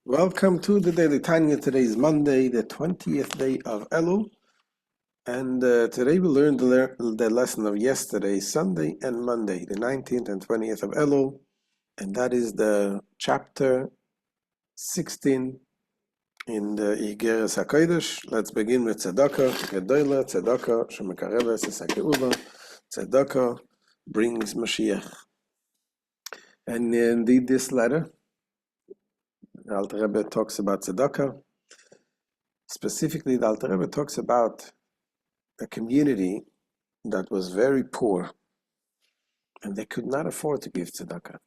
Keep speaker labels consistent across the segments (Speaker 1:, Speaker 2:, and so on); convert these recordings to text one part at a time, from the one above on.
Speaker 1: Welcome to the Daily Tanya. Today is Monday, the 20th day of Elul. And today we learned the lesson of yesterday, Sunday and Monday, the 19th and 20th of Elul. And that is the chapter 16 in the Igeret Hakodesh. Let's begin with Tzedakah. Gedola, Tzedakah, Shemekareves, Esakeula. Tzedakah brings Mashiach. And indeed this letter, the Alter Rebbe talks about Tzedakah. Specifically, the Alter Rebbe talks about a community that was very poor and they could not afford to give tzedakah.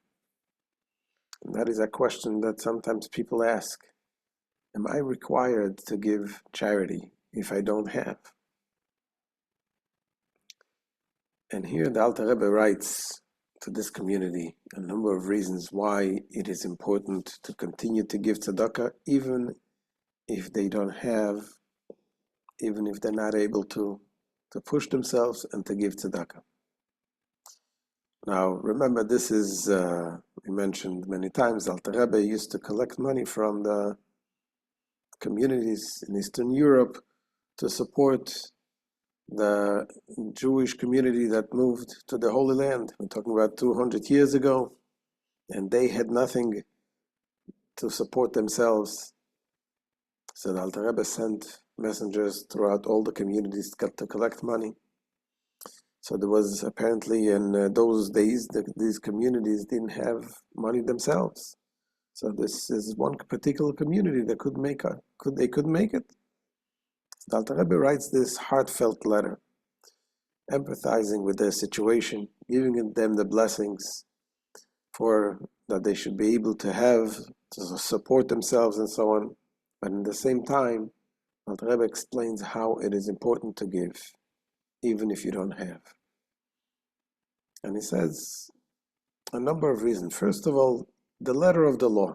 Speaker 1: And that is a question that sometimes people ask. Am I required to give charity if I don't have? And here the Alter Rebbe writes to this community a number of reasons why it is important to continue to give tzedakah even if they don't have, even if they're not able to push themselves and to give tzedakah. Now, remember, this is, we mentioned many times, Alter Rebbe used to collect money from the communities in Eastern Europe to support the Jewish community that moved to the Holy Land. We're talking about 200 years ago, and they had nothing to support themselves. So the Alter Rebbe sent messengers throughout all the communities to collect money. So there was apparently in those days, these communities didn't have money themselves. So this is one particular community that could make it. The Alter Rebbe writes this heartfelt letter, empathizing with their situation, giving them the blessings for that they should be able to have to support themselves and so on. But in the same time, Alter Rebbe explains how it is important to give, even if you don't have. And he says a number of reasons. First of all, the letter of the law.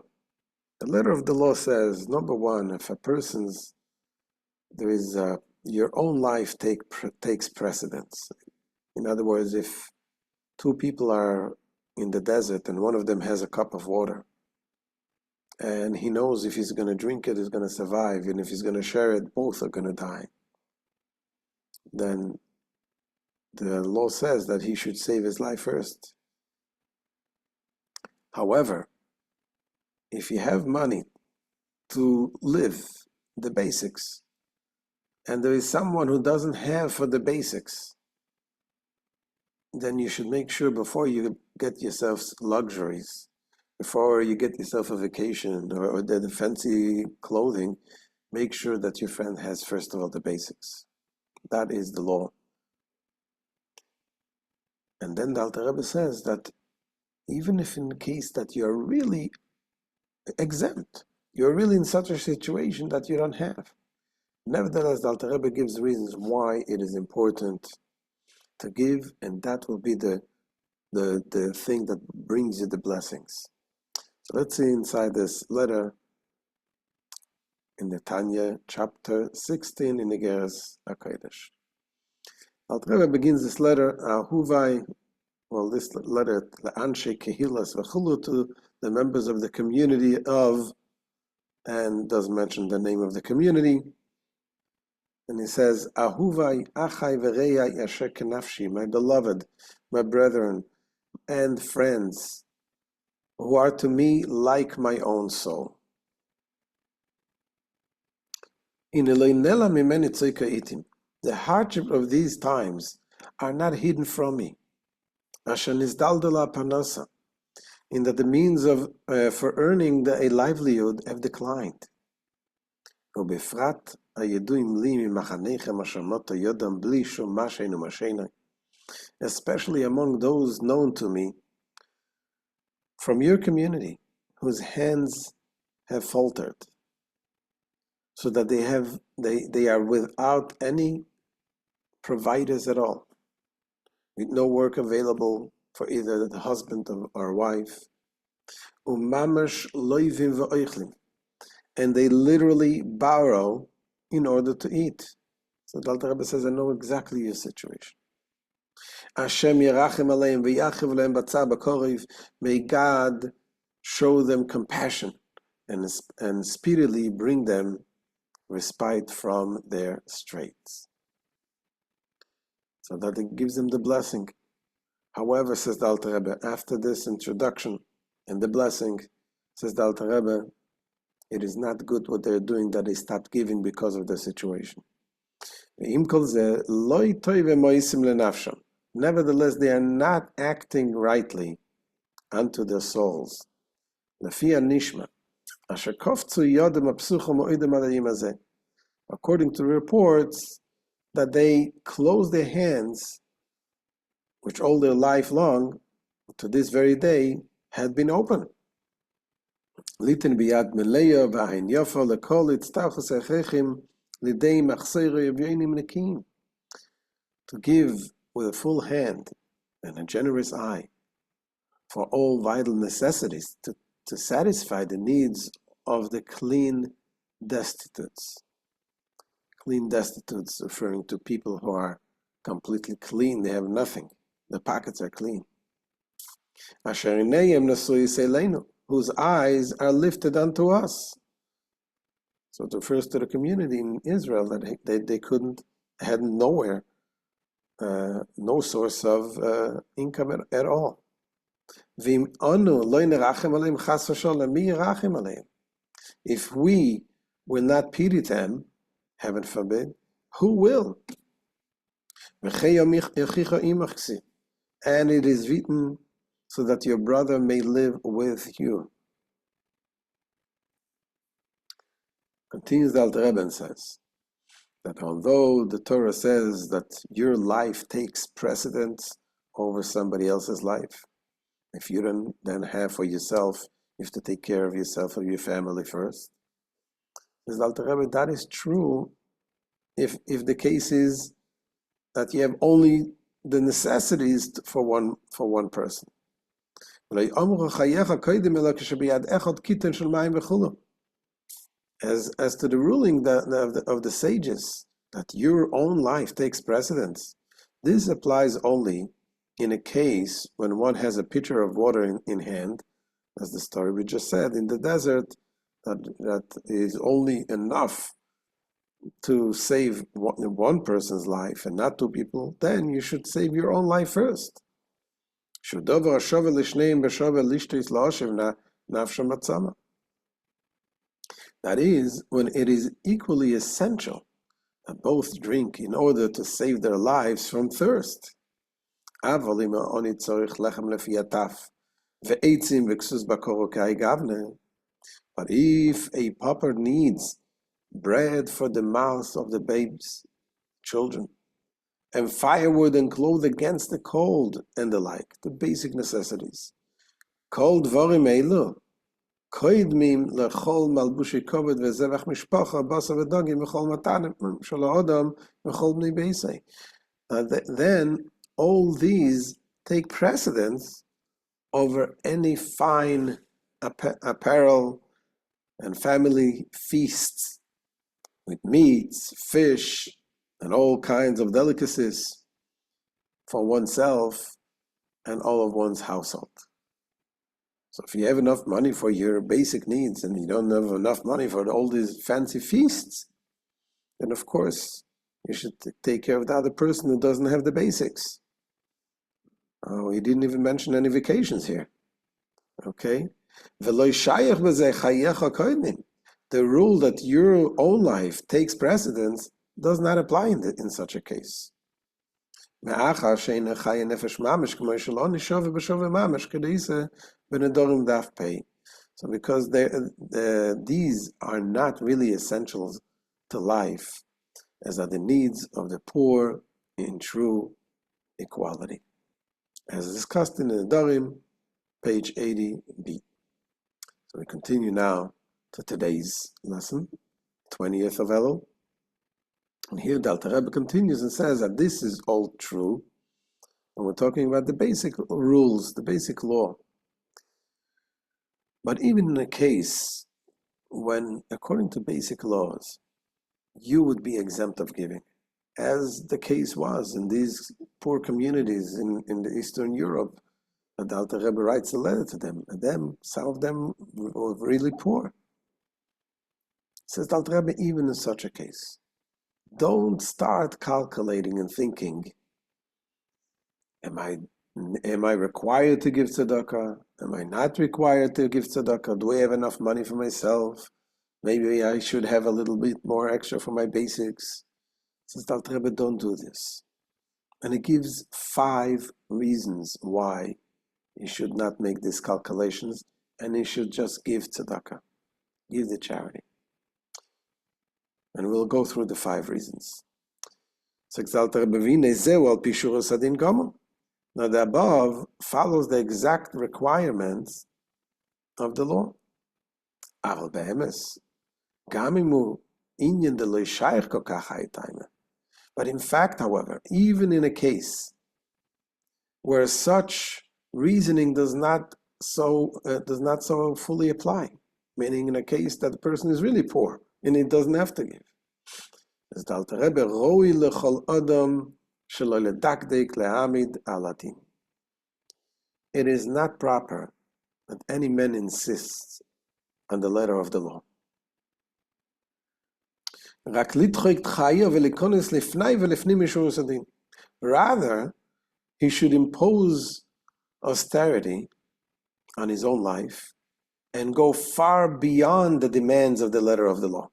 Speaker 1: The letter of the law says, number one, if your own life takes precedence. In other words, if two people are in the desert and one of them has a cup of water, and he knows if he's going to drink it, he's going to survive, and if he's going to share it, both are going to die, then the law says that he should save his life first. However, if you have money to live the basics, and there is someone who doesn't have for the basics, then you should make sure before you get yourself luxuries, before you get yourself a vacation or the fancy clothing, make sure that your friend has, first of all, the basics. That is the law. And then the Alter Rebbe says that even if in the case that you're really exempt, you're really in such a situation that you don't have, nevertheless, the Alter Rebbe gives reasons why it is important to give, and that will be the thing that brings you the blessings. So let's see inside this letter in the Tanya, chapter 16 in Igeret Hakodesh. Alter Rebbe begins this letter, this letter, Anshe Kehilas V'chulu, to the members of the community of, and doesn't mention the name of the community. And he says, Ahuvai achai v'reyai asher kenafshi, my beloved, my brethren and friends, who are to me like my own soul. In eloinela mimeni tzoika itim, the hardship of these times are not hidden from me. Asher nizdaldala panasa, in that the means of for earning a livelihood have declined. Ubefrat hayeduim li mimachanechem asher nota yodam bli shum masheinu mashenai, especially among those known to me from your community, whose hands have faltered, so that they are without any providers at all, with no work available for either the husband or wife. Umamash loivim v'oichlim, and they literally borrow in order to eat. So the Alter Rebbe says, I know exactly your situation. Hashem yirachem aleim v'yachiv lehem batzar b'koriv. May God show them compassion and speedily bring them respite from their straits. So that it gives them the blessing. However, says the Alter Rebbe, after this introduction and the blessing, says the Alter Rebbe, it is not good what they're doing, that they stop giving because of the situation. Nevertheless, they are not acting rightly unto their souls. According to reports, that they close their hands, which all their life long, to this very day, had been open. To give with a full hand and a generous eye for all vital necessities, to satisfy the needs of the clean destitutes. Clean destitutes referring to people who are completely clean, they have nothing. The pockets are clean. Whose eyes are lifted unto us. So it refers to the community in Israel that they had nowhere, no source of income at all. If we will not pity them, heaven forbid, who will? And it is written, so that your brother may live with you. Continues the Alter Rebbe and says that although the Torah says that your life takes precedence over somebody else's life, if you don't then have for yourself, you have to take care of yourself or your family first. Says the Alter Rebbe, that is true if the case is that you have only the necessities for one person. As to the ruling of the sages, that your own life takes precedence, this applies only in a case when one has a pitcher of water in hand, as the story we just said, in the desert, that is only enough to save one person's life and not two people, then you should save your own life first. That is, when it is equally essential that both drink in order to save their lives from thirst. But if a pauper needs bread for the mouths of the babes, children, and firewood and clothes against the cold and the like, the basic necessities. Kol dvarim elu, koidmim lechol malbushi koved vezevach mishpacha basa v'dagim v'chol matanim shelo adam v'chol bnei beisai. Then all these take precedence over any fine apparel and family feasts with meats, fish, and all kinds of delicacies for oneself and all of one's household. So if you have enough money for your basic needs and you don't have enough money for all these fancy feasts, then of course you should take care of the other person who doesn't have the basics. Oh, he didn't even mention any vacations here. Okay? The rule that your own life takes precedence does not apply in such a case. So because these are not really essentials to life, as are the needs of the poor in true equality. As discussed in the Nedarim, page 80b. So we continue now to today's lesson, 20th of Elul. And here the Alter Rebbe continues and says that this is all true, and we're talking about the basic rules, the basic law. But even in a case when, according to basic laws, you would be exempt of giving, as the case was in these poor communities in the Eastern Europe, the Alter Rebbe writes a letter to them, and some of them were really poor. Says the Alter Rebbe, even in such a case, don't start calculating and thinking, am I required to give tzedakah? Am I not required to give tzedakah? Do I have enough money for myself? Maybe I should have a little bit more extra for my basics. Says the Alter Rebbe, don't do this. And it gives 5 reasons why you should not make these calculations, and you should just give tzedakah, give the charity. And we'll go through the 5 reasons. Now the above follows the exact requirements of the law. But in fact, however, even in a case where such reasoning does not so fully apply, meaning in a case that the person is really poor and he doesn't have to give. As the Alter Rebbe, roi lechol adam shelo ledakdek lehamid alatin. It is not proper that any man insists on the letter of the law. Rather, he should impose austerity on his own life and go far beyond the demands of the letter of the law.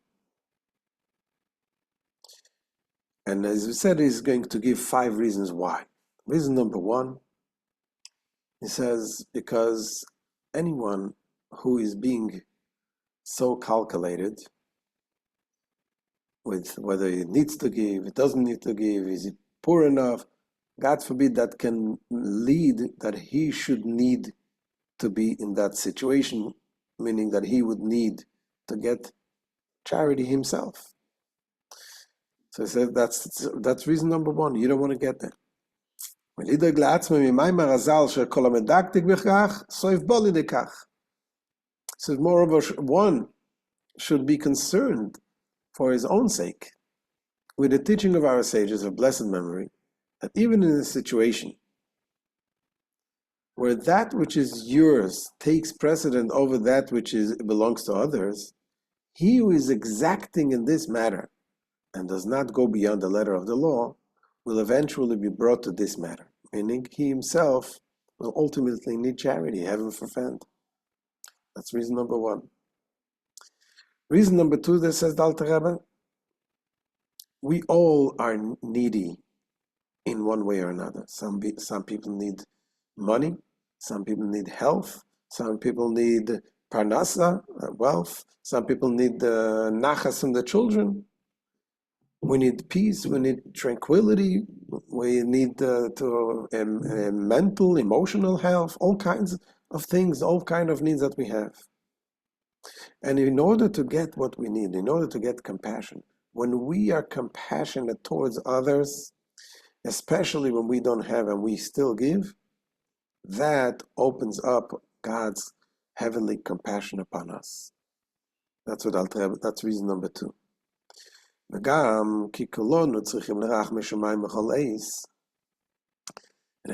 Speaker 1: And as we said, he's going to give 5 reasons why. Reason number 1, he says, because anyone who is being so calculated with whether he needs to give, he doesn't need to give, is he poor enough, God forbid, that can lead that he should need to be in that situation, meaning that he would need to get charity himself. So he said that's reason number 1. You don't want to get there. So moreover, one should be concerned for his own sake with the teaching of our sages of blessed memory, that even in a situation where that which is yours takes precedent over that which belongs to others, he who is exacting in this matter and does not go beyond the letter of the law will eventually be brought to this matter, meaning he himself will ultimately need charity, heaven forfend. That's reason number 1. Reason number 2, that says the Alter Rebbe, we all are needy in one way or another. Some people need money, some people need health, some people need parnasa, wealth, some people need the nachas from the children. We need peace, we need tranquility, we need mental, emotional health, all kinds of things, all kinds of needs that we have. And in order to get what we need, in order to get compassion, when we are compassionate towards others, especially when we don't have and we still give, that opens up God's heavenly compassion upon us. That's reason number 2. And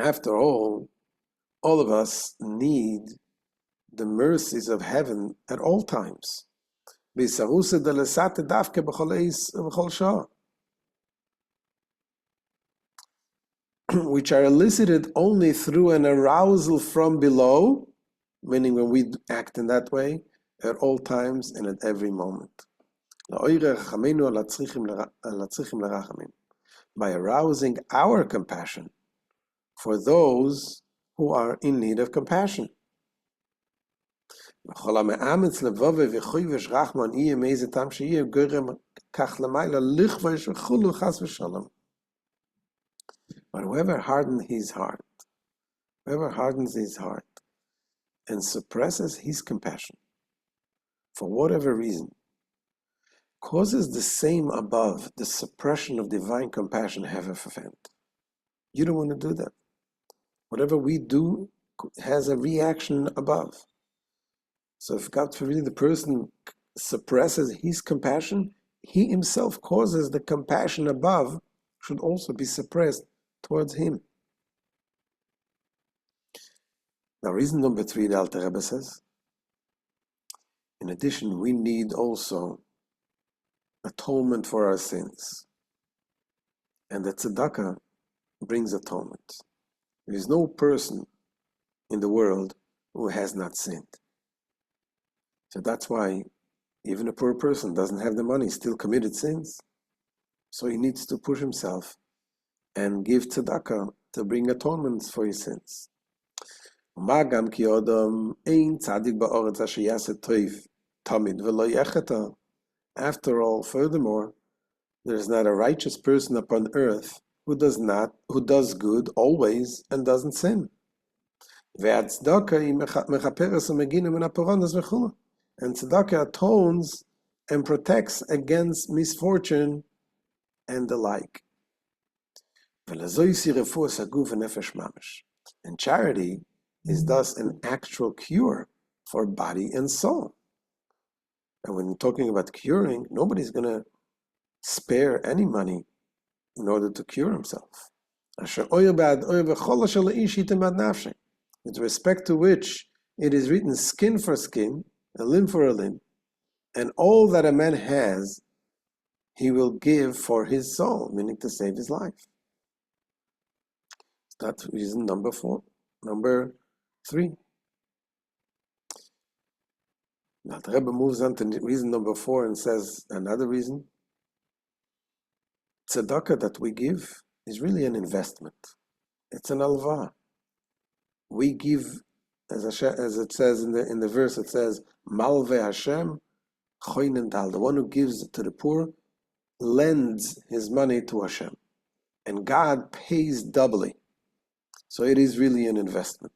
Speaker 1: after all of us need the mercies of heaven at all times, which are elicited only through an arousal from below, meaning when we act in that way, at all times and at every moment. By arousing our compassion for those who are in need of compassion. But whoever hardens his heart and suppresses his compassion, for whatever reason, causes the same above, the suppression of divine compassion, heaven forfend. You don't want to do that. Whatever we do has a reaction above. So if God forbid the person suppresses his compassion, he himself causes the compassion above should also be suppressed towards him. Now, reason number 3, the Alter Rebbe says, in addition, we need also atonement for our sins. And the tzedakah brings atonement. There is no person in the world who has not sinned. So that's why even a poor person doesn't have the money, still committed sins. So he needs to push himself and give tzedakah to bring atonements for his sins. After all, furthermore, there is not a righteous person upon earth who does good always and doesn't sin. And tzedakah atones and protects against misfortune and the like. And charity is thus an actual cure for body and soul. And when talking about curing, nobody's going to spare any money in order to cure himself. With respect to which it is written skin for skin, a limb for a limb, and all that a man has, he will give for his soul, meaning to save his life. That's reason number 4. Number 3. Now the Rebbe moves on to reason number 4 and says another reason. Tzedakah that we give is really an investment. It's an alva. We give, as it says in the verse, it says, Malve Hashem choinen dal. The one who gives to the poor lends his money to Hashem. And God pays doubly. So it is really an investment.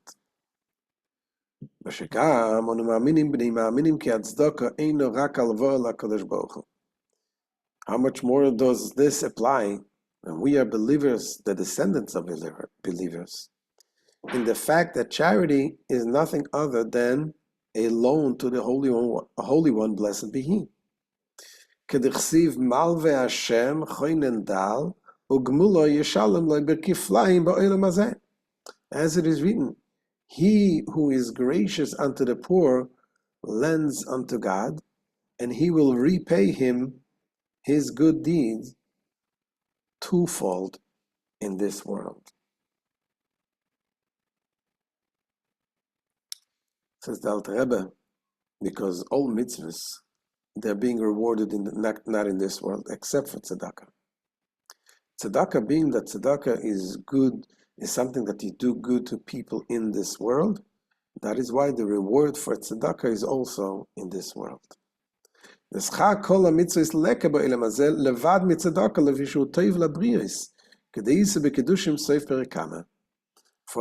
Speaker 1: How much more does this apply when we are believers, the descendants of believers, in the fact that charity is nothing other than a loan to the Holy One, blessed be He. As it is written, he who is gracious unto the poor lends unto God, and He will repay him his good deeds twofold in this world. Says the Alter Rebbe, because all mitzvahs, they're being rewarded not in this world, except for tzedakah. Tzedakah, being that tzedakah is good, is something that you do good to people in this world. That is why the reward for tzedakah is also in this world. For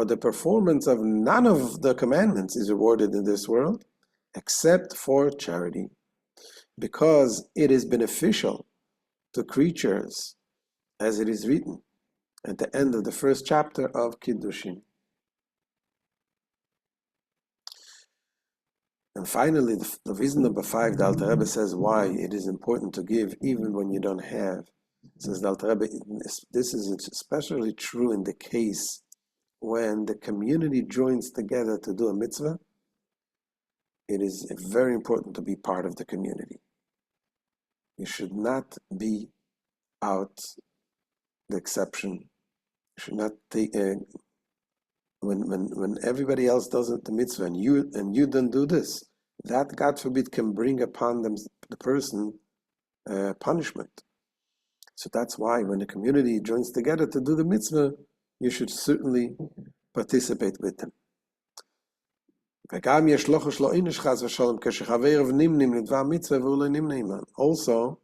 Speaker 1: the performance of none of the commandments is rewarded in this world, except for charity, because it is beneficial to creatures, as it is written at the end of the first chapter of Kiddushin. And finally, the reason number 5, the Alter Rebbe says why it is important to give even when you don't have. Says the Alter Rebbe, this is especially true in the case when the community joins together to do a mitzvah. It is very important to be part of the community. You should not be out the exception. You should not take when everybody else does the mitzvah and you don't do this, that, God forbid, can bring upon the person punishment. So that's why when the community joins together to do the mitzvah, you should certainly participate with them. Also,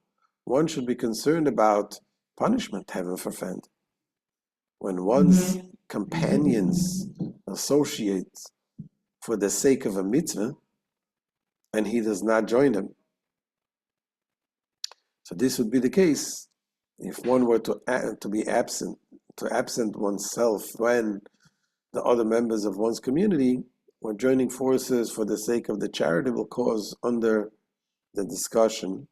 Speaker 1: one should be concerned about punishment, heaven forfend. When one's companions associate for the sake of a mitzvah, and he does not join them. So this would be the case if one were to be absent, to absent oneself when the other members of one's community were joining forces for the sake of the charitable cause under the discussion.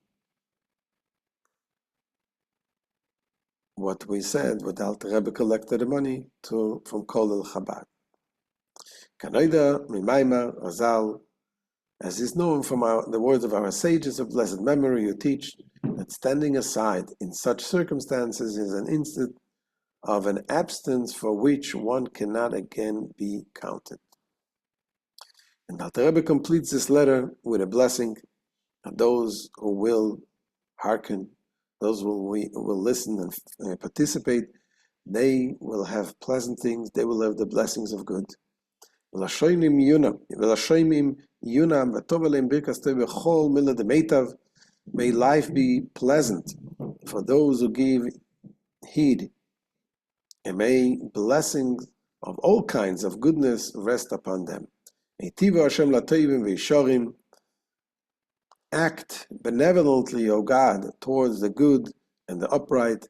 Speaker 1: What we said, what Alter Rebbe collected the money from Kolel Chabad. Kanoida, Mimaima, Razal, as is known from the words of our sages of blessed memory who teach that standing aside in such circumstances is an instant of an abstinence for which one cannot again be counted. And the Alter Rebbe completes this letter with a blessing of those who will hearken, those who will listen and participate. They will have pleasant things, they will have the blessings of good. May life be pleasant for those who give heed, and may blessings of all kinds of goodness rest upon them. Act benevolently, O God, towards the good and the upright,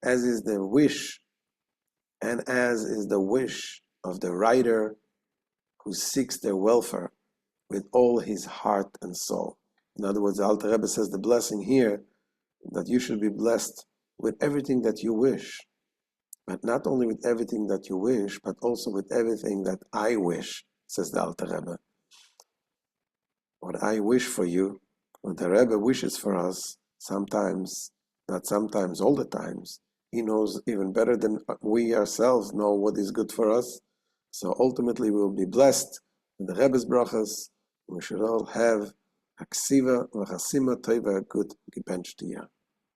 Speaker 1: as is the wish and as is the wish of the writer who seeks their welfare with all his heart and soul. In other words, the Alter Rebbe says the blessing here, that you should be blessed with everything that you wish, but not only with everything that you wish, but also with everything that I wish, says the Alter Rebbe. What I wish for you, what the Rebbe wishes for us, sometimes, not sometimes, all the times, he knows even better than we ourselves know what is good for us. So ultimately we will be blessed with the Rebbe's brachas. We should all have Haksiva v'chasima toiva, good gebench to you.